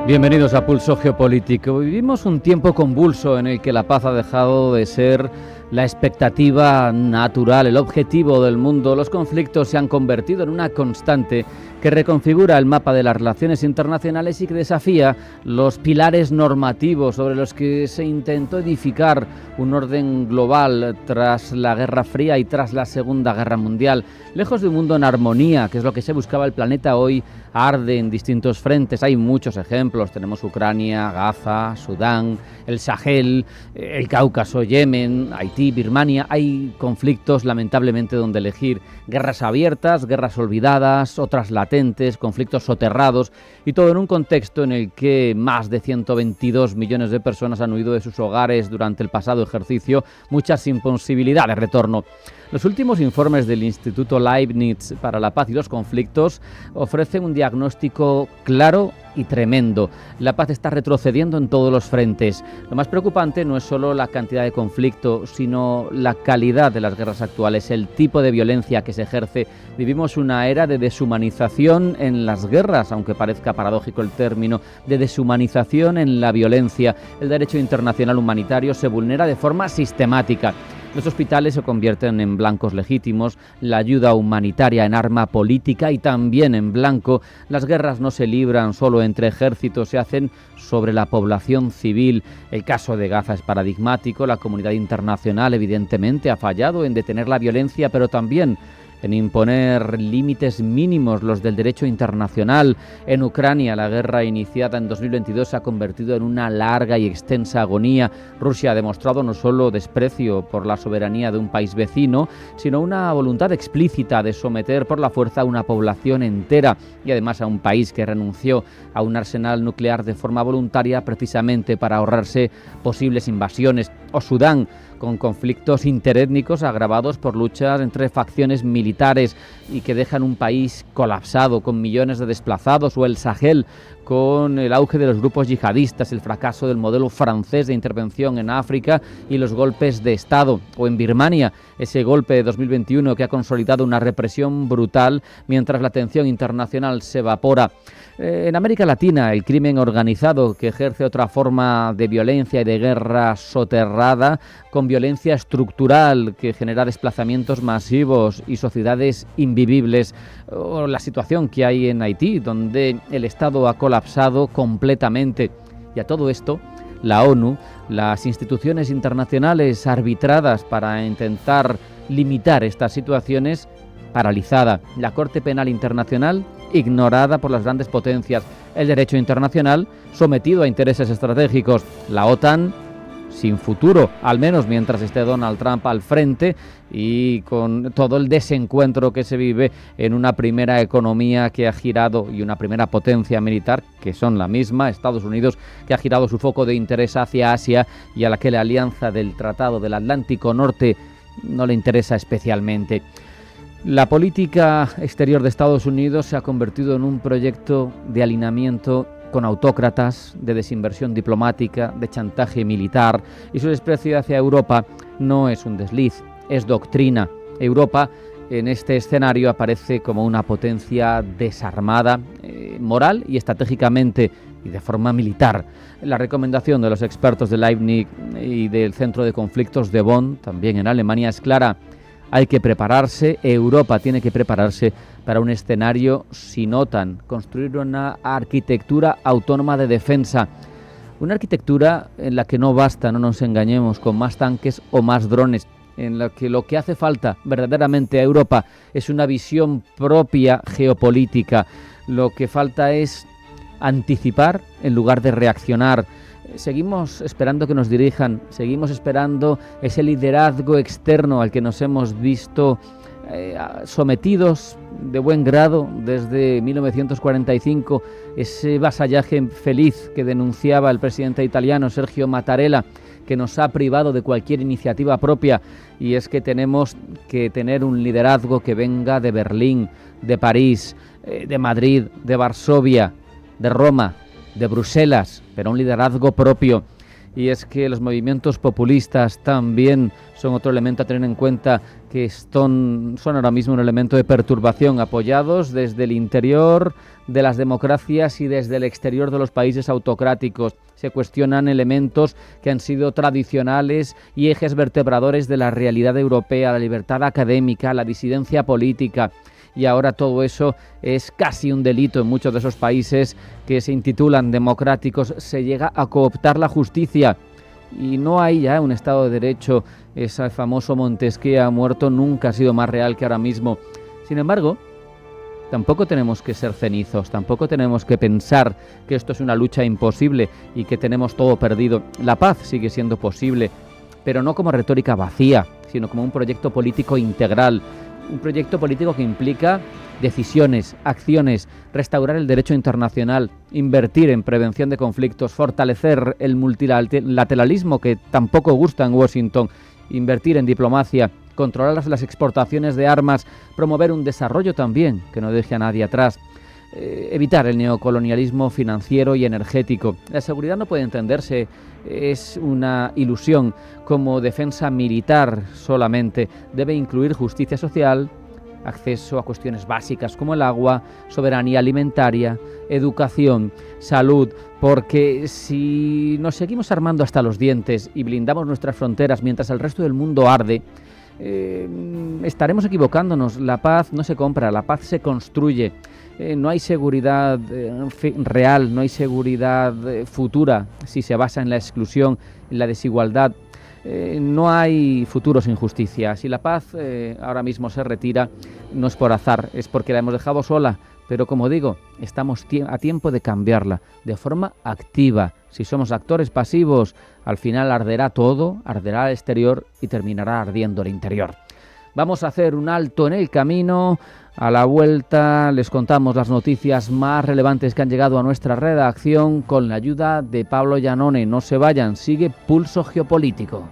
Bienvenidos a Pulso Geopolítico. Vivimos un tiempo convulso en el que la paz ha dejado de ser la expectativa natural, el objetivo del mundo. Los conflictos se han convertido en una constante que reconfigura el mapa de las relaciones internacionales y que desafía los pilares normativos sobre los que se intentó edificar un orden global tras la Guerra Fría y tras la Segunda Guerra Mundial. Lejos de un mundo en armonía, que es lo que se buscaba, el planeta hoy arde en distintos frentes. Hay muchos ejemplos, tenemos Ucrania, Gaza, Sudán, el Sahel, el Cáucaso, Yemen, Haití, Birmania. Hay conflictos lamentablemente donde elegir: guerras abiertas, guerras olvidadas, otras latentes, conflictos soterrados, y todo en un contexto en el que más de 122 millones de personas han huido de sus hogares durante el pasado ejercicio, muchas sin posibilidad de retorno. Los últimos informes del Instituto Leibniz para la Paz y los Conflictos ofrecen un diagnóstico claro y tremendo. La paz está retrocediendo en todos los frentes. Lo más preocupante no es solo la cantidad de conflicto, sino la calidad de las guerras actuales, el tipo de violencia que se ejerce. Vivimos una era de deshumanización en las guerras, aunque parezca paradójico el término, de deshumanización en la violencia. El derecho internacional humanitario se vulnera de forma sistemática. Los hospitales se convierten en blancos legítimos, la ayuda humanitaria en arma política y también en blanco. Las guerras no se libran solo entre ejércitos, se hacen sobre la población civil. El caso de Gaza es paradigmático. La comunidad internacional evidentemente ha fallado en detener la violencia, pero también en imponer límites mínimos, los del derecho internacional. En Ucrania, la guerra iniciada en 2022 se ha convertido en una larga y extensa agonía. Rusia ha demostrado no solo desprecio por la soberanía de un país vecino, sino una voluntad explícita de someter por la fuerza a una población entera, y además a un país que renunció a un arsenal nuclear de forma voluntaria precisamente para ahorrarse posibles invasiones. O Sudán, con conflictos interétnicos agravados por luchas entre facciones militares y que dejan un país colapsado con millones de desplazados. O el Sahel, con el auge de los grupos yihadistas, el fracaso del modelo francés de intervención en África y los golpes de Estado. O en Birmania, ese golpe de 2021 que ha consolidado una represión brutal mientras la atención internacional se evapora. En América Latina, el crimen organizado, que ejerce otra forma de violencia y de guerra soterrada, con violencia estructural que genera desplazamientos masivos y sociedades invivibles. O la situación que hay en Haití, donde el Estado ha colapsado completamente. Y a todo esto, la ONU, las instituciones internacionales arbitradas para intentar limitar estas situaciones, paralizada. La Corte Penal Internacional, ignorada por las grandes potencias. El derecho internacional, sometido a intereses estratégicos. La OTAN, sin futuro, al menos mientras esté Donald Trump al frente, y con todo el desencuentro que se vive en una primera economía que ha girado, y una primera potencia militar, que son la misma, Estados Unidos, que ha girado su foco de interés hacia Asia, y a la que la alianza del Tratado del Atlántico Norte no le interesa especialmente. La política exterior de Estados Unidos se ha convertido en un proyecto de alineamiento con autócratas, de desinversión diplomática, de chantaje militar, y su desprecio hacia Europa no es un desliz, es doctrina. Europa en este escenario aparece como una potencia desarmada, moral y estratégicamente, y de forma militar. La recomendación de los expertos de Leibniz y del Centro de Conflictos de Bonn, también en Alemania, es clara. Hay que prepararse, Europa tiene que prepararse para un escenario sin OTAN, construir una arquitectura autónoma de defensa, una arquitectura en la que no basta, no nos engañemos, con más tanques o más drones, en la que lo que hace falta verdaderamente a Europa es una visión propia geopolítica. Lo que falta es anticipar en lugar de reaccionar. Seguimos esperando que nos dirijan, seguimos esperando ese liderazgo externo al que nos hemos visto sometidos de buen grado desde 1945, ese vasallaje feliz que denunciaba el presidente italiano Sergio Mattarella, que nos ha privado de cualquier iniciativa propia. Y es que tenemos que tener un liderazgo que venga de Berlín, de París, de Madrid, de Varsovia, de Roma, de Bruselas, pero un liderazgo propio. y es que los movimientos populistas también son otro elemento a tener en cuenta, que son ahora mismo un elemento de perturbación, apoyados desde el interior de las democracias y desde el exterior de los países autocráticos. Se cuestionan elementos que han sido tradicionales y ejes vertebradores de la realidad europea, la libertad académica, la disidencia política. Y ahora todo eso es casi un delito en muchos de esos países que se intitulan democráticos. Se llega a cooptar la justicia y no hay ya un Estado de Derecho. Ese famoso Montesquieu ha muerto, nunca ha sido más real que ahora mismo. Sin embargo, tampoco tenemos que ser cenizos, tampoco tenemos que pensar que esto es una lucha imposible y que tenemos todo perdido. La paz sigue siendo posible, pero no como retórica vacía, sino como un proyecto político integral. Un proyecto político que implica decisiones, acciones, restaurar el derecho internacional, invertir en prevención de conflictos, fortalecer el multilateralismo que tampoco gusta en Washington, invertir en diplomacia, controlar las exportaciones de armas, promover un desarrollo también que no deje a nadie atrás, evitar el neocolonialismo financiero y energético. La seguridad no puede entenderse, es una ilusión, como defensa militar solamente. Debe incluir justicia social, acceso a cuestiones básicas como el agua, soberanía alimentaria, educación, salud, porque si nos seguimos armando hasta los dientes y blindamos nuestras fronteras mientras el resto del mundo arde, estaremos equivocándonos. La paz no se compra, la paz se construye. No hay seguridad real, no hay seguridad futura si se basa en la exclusión, en la desigualdad. No hay futuro sin justicia. Si la paz ahora mismo se retira, no es por azar, es porque la hemos dejado sola. Pero como digo, estamos a tiempo de cambiarla de forma activa. Si somos actores pasivos, al final arderá todo, arderá al exterior y terminará ardiendo el interior. Vamos a hacer un alto en el camino. A la vuelta les contamos las noticias más relevantes que han llegado a nuestra redacción con la ayuda de Pablo Llanone. No se vayan, sigue Pulso Geopolítico.